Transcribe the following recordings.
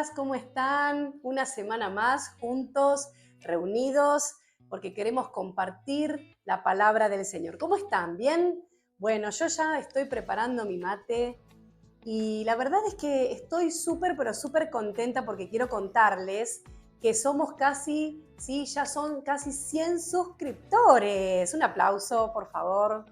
chicas, ¿cómo están? Una semana más juntos, reunidos, porque queremos compartir la palabra del Señor. ¿Cómo están? ¿Bien? Bueno, yo ya estoy preparando mi mate y la verdad es que estoy súper, pero súper contenta porque quiero contarles que somos casi, sí, ya son casi 100 suscriptores. Un aplauso, por favor.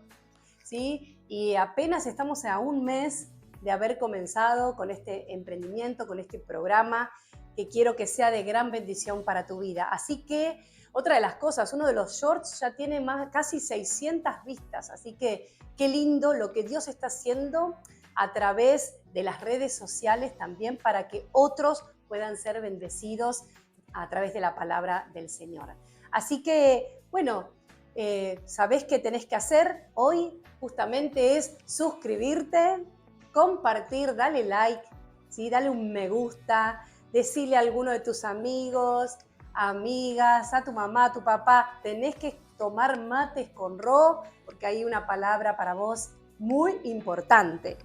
¿Sí? Y apenas estamos a un mes de haber comenzado con este emprendimiento, con este programa que quiero que sea de gran bendición para tu vida. Así que otra de las cosas, uno de los shorts ya tiene casi 600 vistas, así que qué lindo lo que Dios está haciendo a través de las redes sociales también para que otros puedan ser bendecidos a través de la palabra del Señor. Así que, bueno, ¿sabés qué tenés que hacer hoy? Justamente es suscribirte, compartir, dale like, ¿sí? Dale un me gusta, decirle a alguno de tus amigos, amigas, a tu mamá, a tu papá, tenés que tomar mates con Ro, porque hay una palabra para vos muy importante.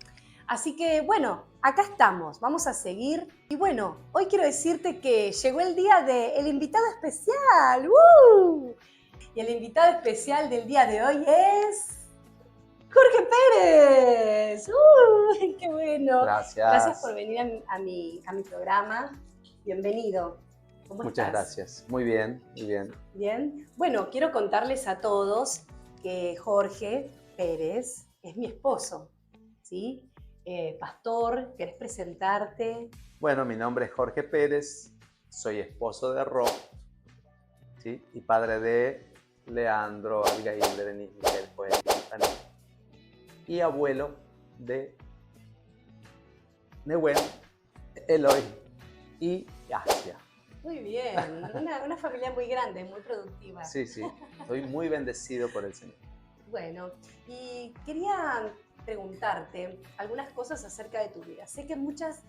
Así que bueno, acá estamos, vamos a seguir. Y bueno, hoy quiero decirte que llegó el día del invitado especial. ¡Woo! Y el invitado especial del día de hoy es Jorge Pérez. ¡Qué bueno! Gracias por Gracias. venir a mi programa. Bienvenido. ¿Cómo Muchas estás? gracias. Muy bien, muy bien. Bien. Bueno, quiero contarles a todos que Jorge Pérez es mi esposo, ¿sí? Pastor, ¿querés presentarte? Bueno, mi nombre es Jorge Pérez, soy esposo de Ro, ¿sí? Y padre de Leandro, Abigail, Berenice, Miguel, Joel, Tiffany, y abuelo de Nehuen, Eloy y Asia. Muy bien, una familia muy grande, muy productiva. Sí, sí, estoy muy bendecido por el Señor. Bueno, y quería preguntarte algunas cosas acerca de tu vida. Sé que muchas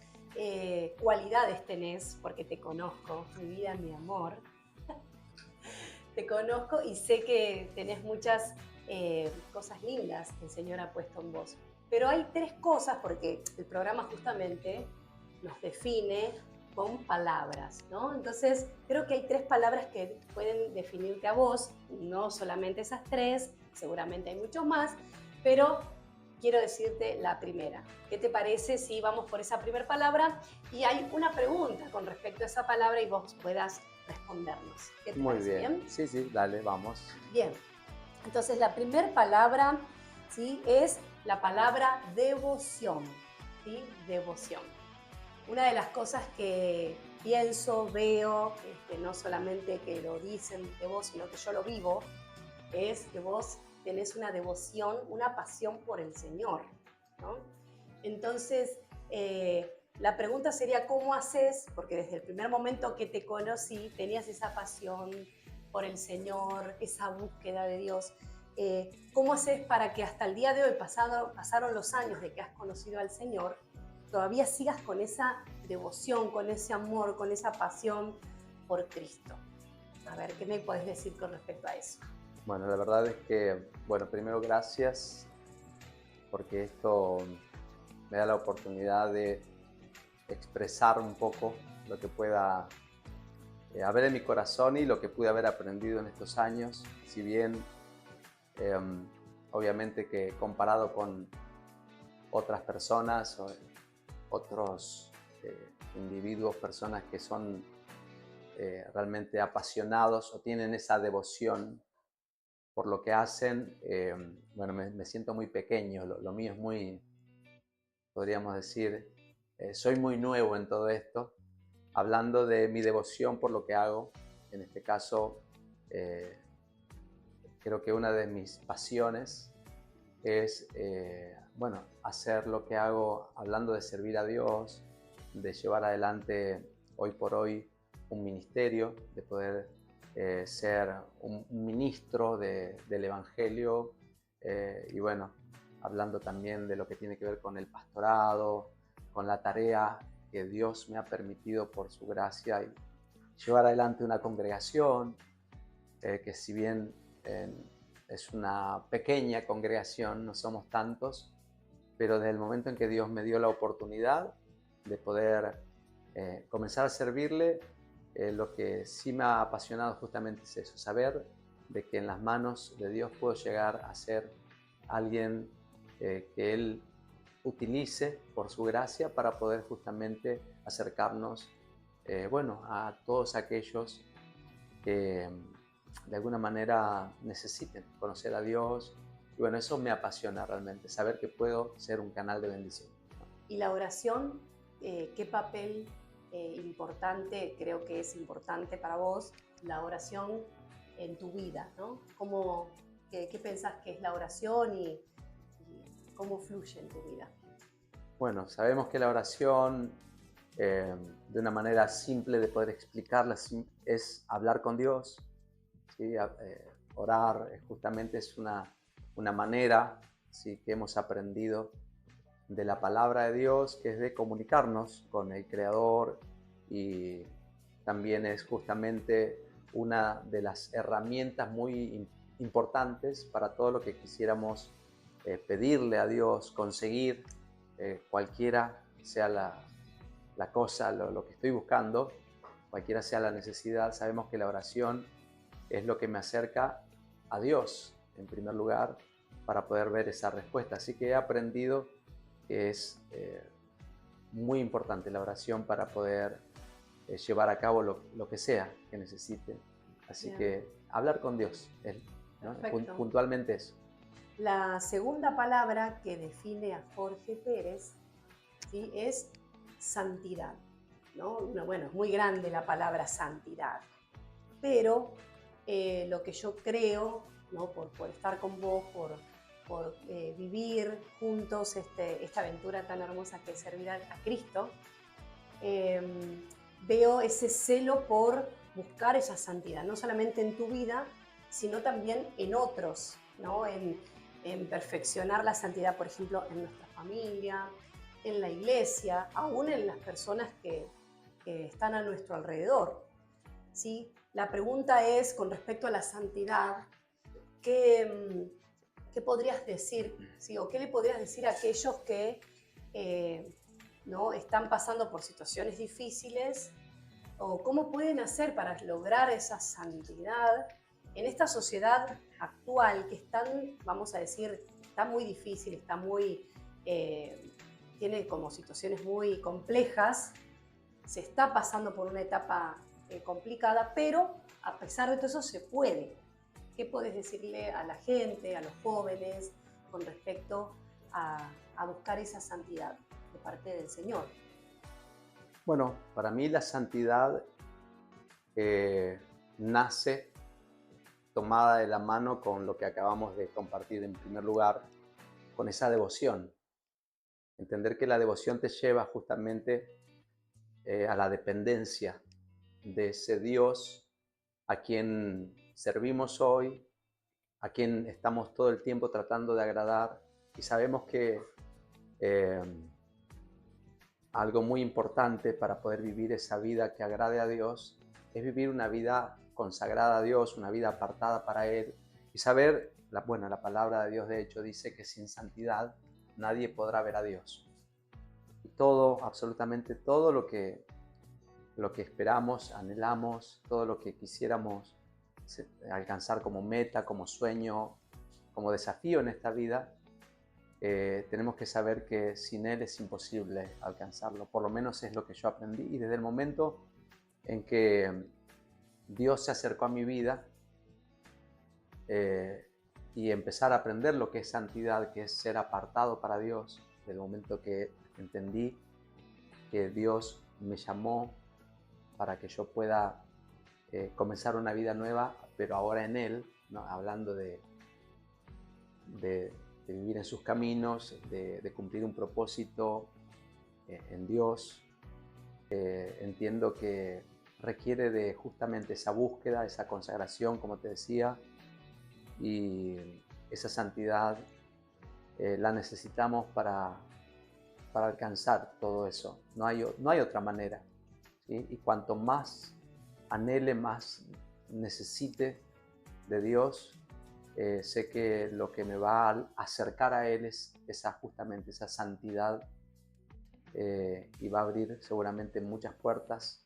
cualidades tenés, porque te conozco, mi vida, mi amor. Te conozco y sé que tenés muchas cosas lindas que el Señor ha puesto en vos. Pero hay tres cosas, porque el programa justamente nos define con palabras, ¿no? Entonces, creo que hay tres palabras que pueden definirte a vos, no solamente esas tres, seguramente hay muchos más, pero quiero decirte la primera. ¿Qué te parece si vamos por esa primera palabra? Y hay una pregunta con respecto a esa palabra y vos puedas respondernos. ¿Qué te Muy parece bien. bien? Sí, sí, dale, vamos. Bien. Entonces, la primera palabra, ¿sí? Es la palabra devoción, ¿sí? Devoción. Una de las cosas que pienso, veo, no solamente que lo dicen de vos, sino que yo lo vivo, es que vos tenés una devoción, una pasión por el Señor, ¿no? Entonces, la pregunta sería, ¿cómo haces? Porque desde el primer momento que te conocí, tenías esa pasión por el Señor, esa búsqueda de Dios. ¿Cómo haces para que hasta el día de hoy, pasaron los años de que has conocido al Señor, todavía sigas con esa devoción, con ese amor, con esa pasión por Cristo? A ver, ¿qué me puedes decir con respecto a eso? Bueno, la verdad es que, bueno, primero gracias porque esto me da la oportunidad de expresar un poco lo que pueda haber en mi corazón y lo que pude haber aprendido en estos años. Si bien, eh, obviamente que comparado con otras personas o otros individuos, personas que son realmente apasionados o tienen esa devoción por lo que hacen, bueno, me siento muy pequeño, lo mío es muy, podríamos decir, soy muy nuevo en todo esto, hablando de mi devoción por lo que hago. En este caso, eh, creo que una de mis pasiones es, bueno, hacer lo que hago hablando de servir a Dios, de llevar adelante hoy por hoy un ministerio, de poder ser un ministro del Evangelio y bueno, hablando también de lo que tiene que ver con el pastorado, con la tarea que Dios me ha permitido por su gracia y llevar adelante una congregación que si bien es una pequeña congregación, no somos tantos, pero desde el momento en que Dios me dio la oportunidad de poder comenzar a servirle, lo que sí me ha apasionado justamente es eso, saber de que en las manos de Dios puedo llegar a ser alguien que Él utilice por su gracia para poder justamente acercarnos, bueno, a todos aquellos que de alguna manera necesiten conocer a Dios. Y bueno, eso me apasiona realmente, saber que puedo ser un canal de bendición. Y la oración, ¿qué papel importante creo que es importante para vos la oración en tu vida, ¿no? ¿Qué pensás que es la oración y cómo fluye en tu vida? Bueno, sabemos que la oración, de una manera simple de poder explicarla, es hablar con Dios, ¿sí? Orar justamente es una manera, ¿sí?, que hemos aprendido de la palabra de Dios, que es de comunicarnos con el Creador, y también es justamente una de las herramientas muy importantes para todo lo que quisiéramos pedirle a Dios, conseguir, cualquiera sea la cosa, lo que estoy buscando, cualquiera sea la necesidad. Sabemos que la oración es lo que me acerca a Dios, en primer lugar, para poder ver esa respuesta. Así que he aprendido que es muy importante la oración para poder llevar a cabo lo que sea que necesite. Así Bien, que hablar con Dios, ¿no? perfecto. Puntualmente eso. La segunda palabra que define a Jorge Pérez, ¿sí?, es santidad, ¿no? Bueno, es muy grande la palabra santidad, pero lo que yo creo, ¿no?, por estar con vos, por vivir juntos esta aventura tan hermosa que es servir a Cristo, veo ese celo por buscar esa santidad, no solamente en tu vida, sino también en otros, ¿no? En perfeccionar la santidad, por ejemplo, en nuestra familia, en la iglesia, aún en las personas que están a nuestro alrededor, ¿sí? La pregunta es, con respecto a la santidad, ¿qué podrías decir, ¿sí?, o qué le podrías decir a aquellos que ¿no?, están pasando por situaciones difíciles, o cómo pueden hacer para lograr esa santidad en esta sociedad actual que es tan, vamos a decir, está muy difícil, está muy, tiene como situaciones muy complejas, se está pasando por una etapa complicada, pero a pesar de todo eso se puede. ¿Qué puedes decirle a la gente, a los jóvenes, con respecto a buscar esa santidad de parte del Señor? Bueno, para mí la santidad nace tomada de la mano con lo que acabamos de compartir en primer lugar, con esa devoción. Entender que la devoción te lleva justamente a la dependencia de ese Dios a quien servimos hoy, a quien estamos todo el tiempo tratando de agradar, y sabemos que eh, algo muy importante para poder vivir esa vida que agrade a Dios es vivir una vida consagrada a Dios, una vida apartada para Él, y saber, la palabra de Dios de hecho dice que sin santidad nadie podrá ver a Dios. Y todo, absolutamente todo lo que esperamos, anhelamos, todo lo que quisiéramos alcanzar como meta, como sueño, como desafío en esta vida, tenemos que saber que sin Él es imposible alcanzarlo. Por lo menos es lo que yo aprendí. Y desde el momento en que Dios se acercó a mi vida y empezar a aprender lo que es santidad, que es ser apartado para Dios, desde el momento que entendí que Dios me llamó para que yo pueda comenzar una vida nueva, pero ahora en Él, ¿no?, hablando de vivir en sus caminos, de cumplir un propósito en Dios. Entiendo que requiere de justamente esa búsqueda, esa consagración, como te decía, y esa santidad la necesitamos para alcanzar todo eso. No hay otra manera, ¿sí? Y cuanto más anhele, más necesite de Dios, sé que lo que me va a acercar a Él es justamente esa santidad y va a abrir seguramente muchas puertas.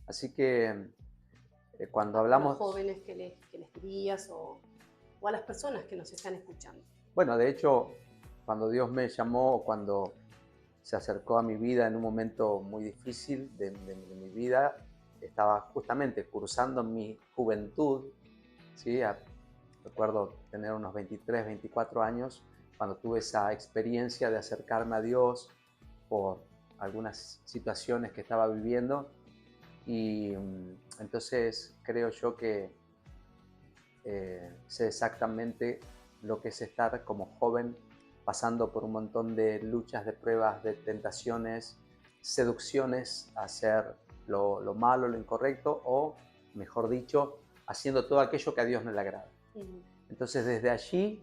Así que cuando hablamos... A los jóvenes que les dirías o a las personas que nos están escuchando. Bueno, de hecho, cuando Dios me llamó, cuando se acercó a mi vida en un momento muy difícil de mi vida, estaba justamente cursando mi juventud, ¿sí? Recuerdo tener unos 23, 24 años, cuando tuve esa experiencia de acercarme a Dios por algunas situaciones que estaba viviendo. Y entonces creo yo que sé exactamente lo que es estar como joven pasando por un montón de luchas, de pruebas, de tentaciones, seducciones a hacer lo malo, lo incorrecto, o mejor dicho, haciendo todo aquello que a Dios no le agrada. Entonces desde allí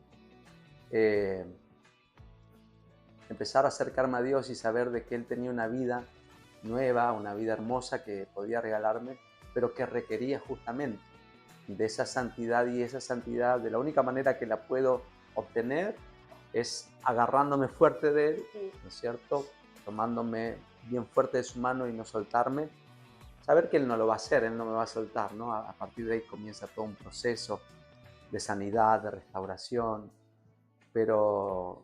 empezar a acercarme a Dios y saber de que Él tenía una vida nueva, una vida hermosa que podía regalarme, pero que requería justamente de esa santidad, y esa santidad de la única manera que la puedo obtener es agarrándome fuerte de Él, ¿no es cierto? Tomándome bien fuerte de su mano y no soltarme. Saber que Él no lo va a hacer, Él no me va a soltar, ¿no? A partir de ahí comienza todo un proceso de sanidad, de restauración, pero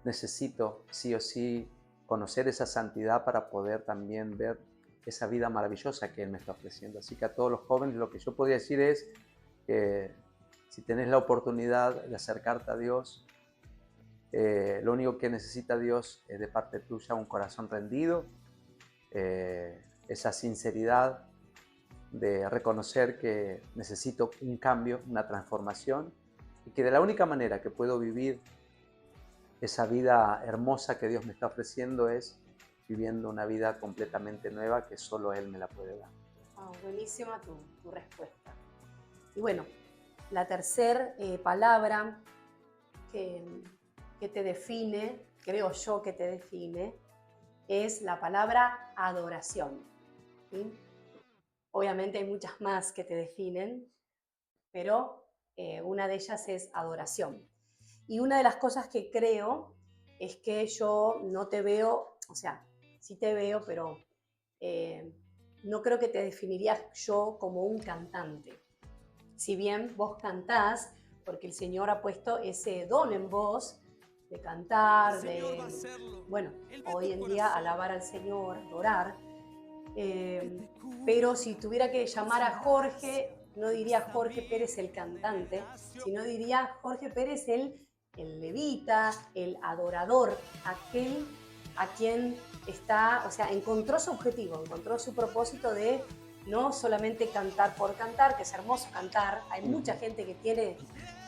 necesito sí o sí conocer esa santidad para poder también ver esa vida maravillosa que Él me está ofreciendo. Así que a todos los jóvenes lo que yo podría decir es que si tenés la oportunidad de acercarte a Dios, lo único que necesita Dios es de parte tuya un corazón rendido, esa sinceridad de reconocer que necesito un cambio, una transformación, y que de la única manera que puedo vivir esa vida hermosa que Dios me está ofreciendo es viviendo una vida completamente nueva que solo Él me la puede dar. Buenísima tu respuesta. Y bueno, la tercera palabra que te define, creo yo que te define, es la palabra adoración. ¿Sí? Obviamente hay muchas más que te definen, pero una de ellas es adoración. Y una de las cosas que creo es que yo no te veo, o sea, sí te veo, pero no creo que te definiría yo como un cantante. Si bien vos cantás, porque el Señor ha puesto ese don en vos de cantar, de, bueno, hoy en día alabar al Señor, adorar. Pero si tuviera que llamar a Jorge, no diría Jorge Pérez el cantante, sino diría Jorge Pérez el levita, el adorador, aquel a quien está, o sea, encontró su objetivo, encontró su propósito de no solamente cantar por cantar, que es hermoso cantar, hay mucha gente que tiene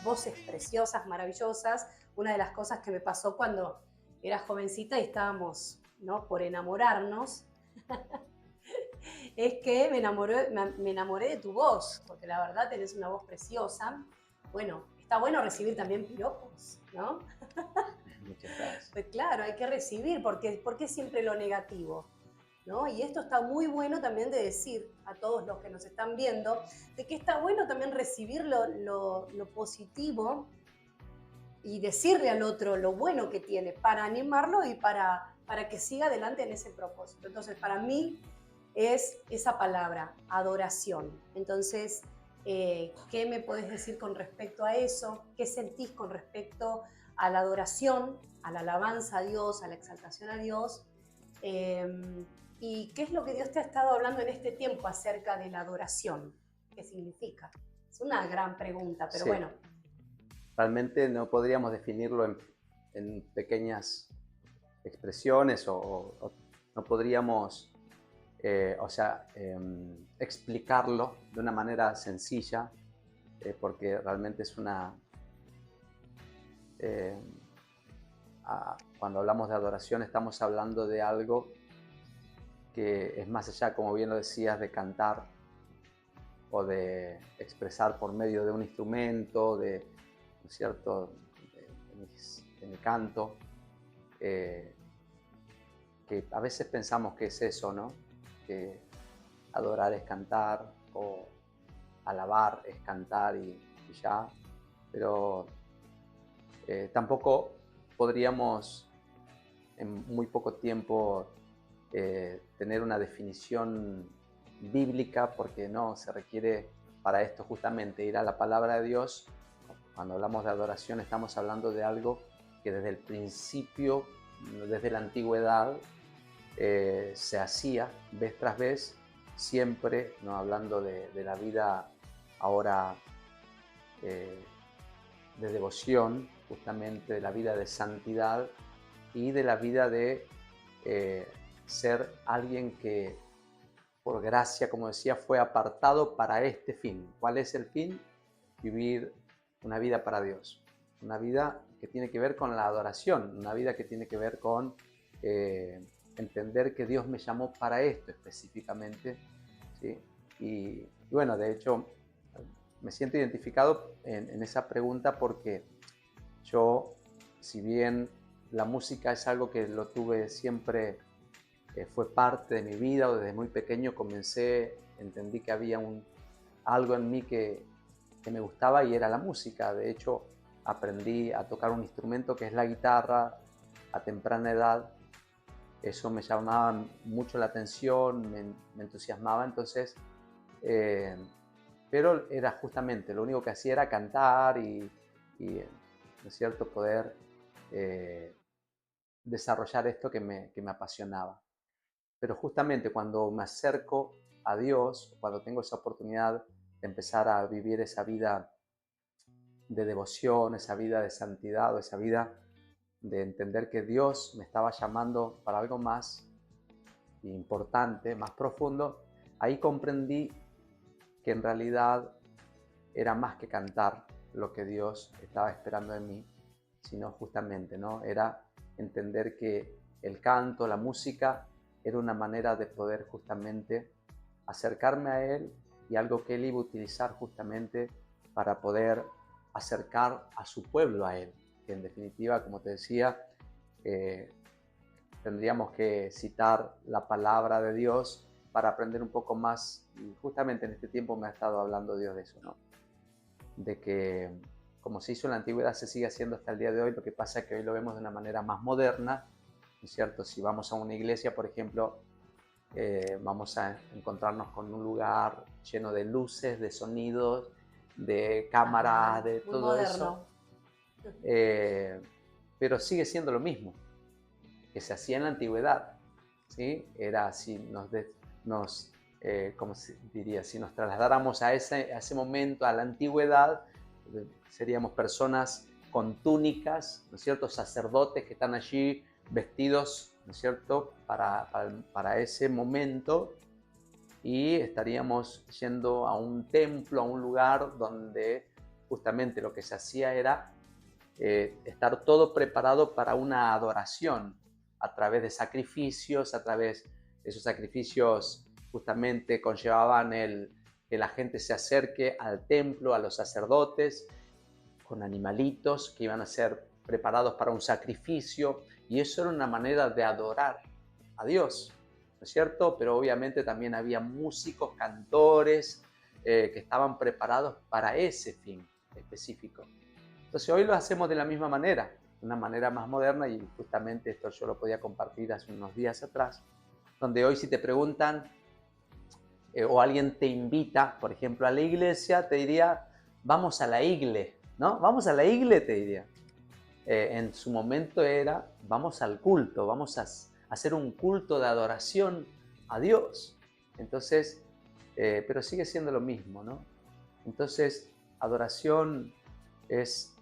voces preciosas, maravillosas. Una de las cosas que me pasó cuando era jovencita y estábamos, ¿no?, por enamorarnos, es que me enamoré de tu voz, porque la verdad tenés una voz preciosa. Bueno, está bueno recibir también piropos, ¿no? Muchas gracias. Pues claro, hay que recibir, porque siempre lo negativo, ¿no? Y esto está muy bueno también de decir a todos los que nos están viendo, de que está bueno también recibir lo positivo y decirle al otro lo bueno que tiene para animarlo y para que siga adelante en ese propósito. Entonces, para mí es esa palabra, adoración. Entonces, ¿qué me podés decir con respecto a eso? ¿Qué sentís con respecto a la adoración, a la alabanza a Dios, a la exaltación a Dios? ¿Y qué es lo que Dios te ha estado hablando en este tiempo acerca de la adoración? ¿Qué significa? Es una gran pregunta, pero Sí. bueno. Realmente no podríamos definirlo en pequeñas expresiones o no podríamos explicarlo de una manera sencilla, porque realmente es cuando hablamos de adoración estamos hablando de algo que es más allá, como bien lo decías, de cantar o de expresar por medio de un instrumento, ¿no es cierto?, de mi canto, que a veces pensamos que es eso, ¿no?, que adorar es cantar o alabar es cantar y ya, pero tampoco podríamos en muy poco tiempo tener una definición bíblica, porque no, se requiere para esto justamente ir a la palabra de Dios. Cuando hablamos de adoración estamos hablando de algo que desde el principio, desde la antigüedad, se hacía vez tras vez, siempre, ¿no? Hablando de la vida ahora de devoción, justamente de la vida de santidad y de la vida de ser alguien que por gracia, como decía, fue apartado para este fin. ¿Cuál es el fin? Vivir una vida para Dios, una vida que tiene que ver con la adoración, una vida que tiene que ver con entender que Dios me llamó para esto específicamente, ¿sí? Y bueno, de hecho, me siento identificado en esa pregunta porque yo, si bien la música es algo que lo tuve siempre, fue parte de mi vida, o desde muy pequeño entendí que había algo en mí que me gustaba y era la música. De hecho, aprendí a tocar un instrumento que es la guitarra a temprana edad. Eso me llamaba mucho la atención, me entusiasmaba, entonces, pero era justamente, lo único que hacía era cantar ¿no es cierto?, poder desarrollar esto que me apasionaba. Pero justamente cuando me acerco a Dios, cuando tengo esa oportunidad de empezar a vivir esa vida de devoción, esa vida de santidad, o esa vida de entender que Dios me estaba llamando para algo más importante, más profundo, ahí comprendí que en realidad era más que cantar lo que Dios estaba esperando de mí, sino justamente, ¿no? Era entender que el canto, la música, era una manera de poder justamente acercarme a Él, y algo que Él iba a utilizar justamente para poder acercar a su pueblo a Él, que en definitiva, como te decía, tendríamos que citar la palabra de Dios para aprender un poco más, y justamente en este tiempo me ha estado hablando Dios de eso, ¿no? De que como se hizo en la antigüedad se sigue haciendo hasta el día de hoy. Lo que pasa es que hoy lo vemos de una manera más moderna, ¿no es cierto? Si vamos a una iglesia, por ejemplo, vamos a encontrarnos con un lugar lleno de luces, de sonidos, de cámaras, de muy todo moderno. eso, pero sigue siendo lo mismo que se hacía en la antigüedad, ¿sí? Era así, ¿cómo se diría? Si nos trasladáramos a ese momento, a la antigüedad, seríamos personas con túnicas, ¿no es cierto? Sacerdotes que están allí vestidos, ¿no es cierto?, para ese momento, y estaríamos yendo a un templo, a un lugar donde justamente lo que se hacía era estar todo preparado para una adoración a través de sacrificios. A través de esos sacrificios justamente conllevaban que la gente se acerque al templo, a los sacerdotes, con animalitos que iban a ser preparados para un sacrificio, y eso era una manera de adorar a Dios, ¿no es cierto? Pero obviamente también había músicos, cantores, que estaban preparados para ese fin específico. Entonces hoy lo hacemos de la misma manera, de una manera más moderna, y justamente esto yo lo podía compartir hace unos días atrás, donde hoy si te preguntan o alguien te invita, por ejemplo, a la iglesia, te diría, vamos a la igle, ¿no? Vamos a la igle, te diría. En su momento era, vamos al culto, vamos a hacer un culto de adoración a Dios. Entonces, pero sigue siendo lo mismo, ¿no? Entonces, adoración es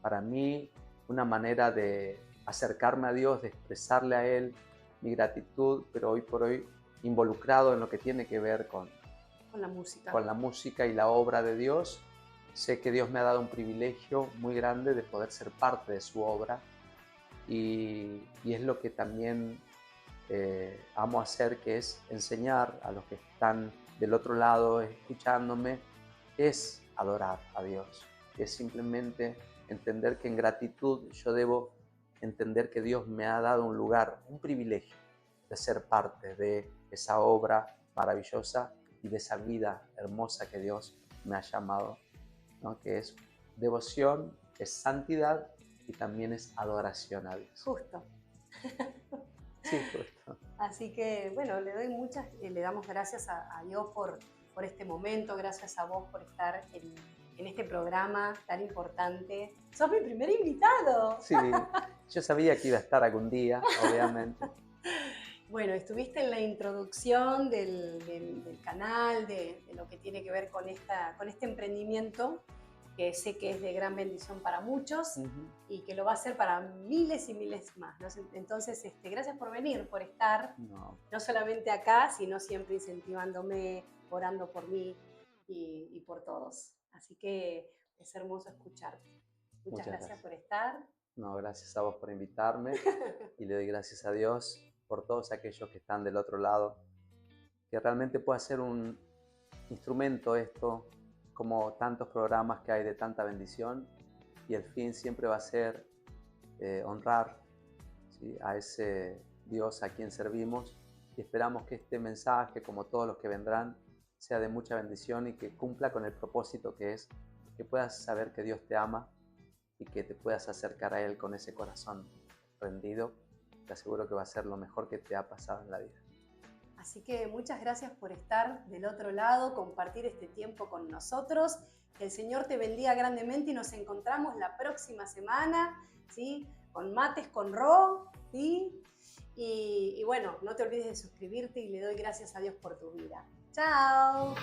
para mí una manera de acercarme a Dios, de expresarle a Él mi gratitud, pero hoy por hoy involucrado en lo que tiene que ver con la música y la obra de Dios. Sé que Dios me ha dado un privilegio muy grande de poder ser parte de su obra, y es lo que también amo hacer, que es enseñar a los que están del otro lado escuchándome, es adorar a Dios, es simplemente entender que en gratitud yo debo entender que Dios me ha dado un lugar, un privilegio de ser parte de esa obra maravillosa y de esa vida hermosa que Dios me ha llamado, ¿no? Que es devoción, es santidad y también es adoración a Dios. Justo. Sí, justo. Así que, bueno, le damos gracias a Dios por este momento, gracias a vos por estar en este programa tan importante. ¡Sos mi primer invitado! Sí, yo sabía que iba a estar algún día, obviamente. Bueno, estuviste en la introducción del canal, de lo que tiene que ver con este emprendimiento, que sé que es de gran bendición para muchos Ujú. y que lo va a ser para miles y miles más, ¿no? Entonces, gracias por venir, por estar No, no solamente acá, sino siempre incentivándome, orando por mí y por todos. Así que es hermoso escucharte. Muchas muchas gracias gracias. por estar. No, gracias a vos por invitarme y le doy gracias a Dios por todos aquellos que están del otro lado, que realmente pueda ser un instrumento esto, como tantos programas que hay de tanta bendición, y el fin siempre va a ser honrar, ¿sí?, a ese Dios a quien servimos, y esperamos que este mensaje, como todos los que vendrán, sea de mucha bendición y que cumpla con el propósito que es que puedas saber que Dios te ama y que te puedas acercar a Él con ese corazón rendido. Te aseguro que va a ser lo mejor que te ha pasado en la vida. Así que muchas gracias por estar del otro lado, compartir este tiempo con nosotros. Que el Señor te bendiga grandemente y nos encontramos la próxima semana, ¿sí? Con Mates con Ro, ¿sí? Y bueno, no te olvides de suscribirte y le doy gracias a Dios por tu vida. ¡Chao!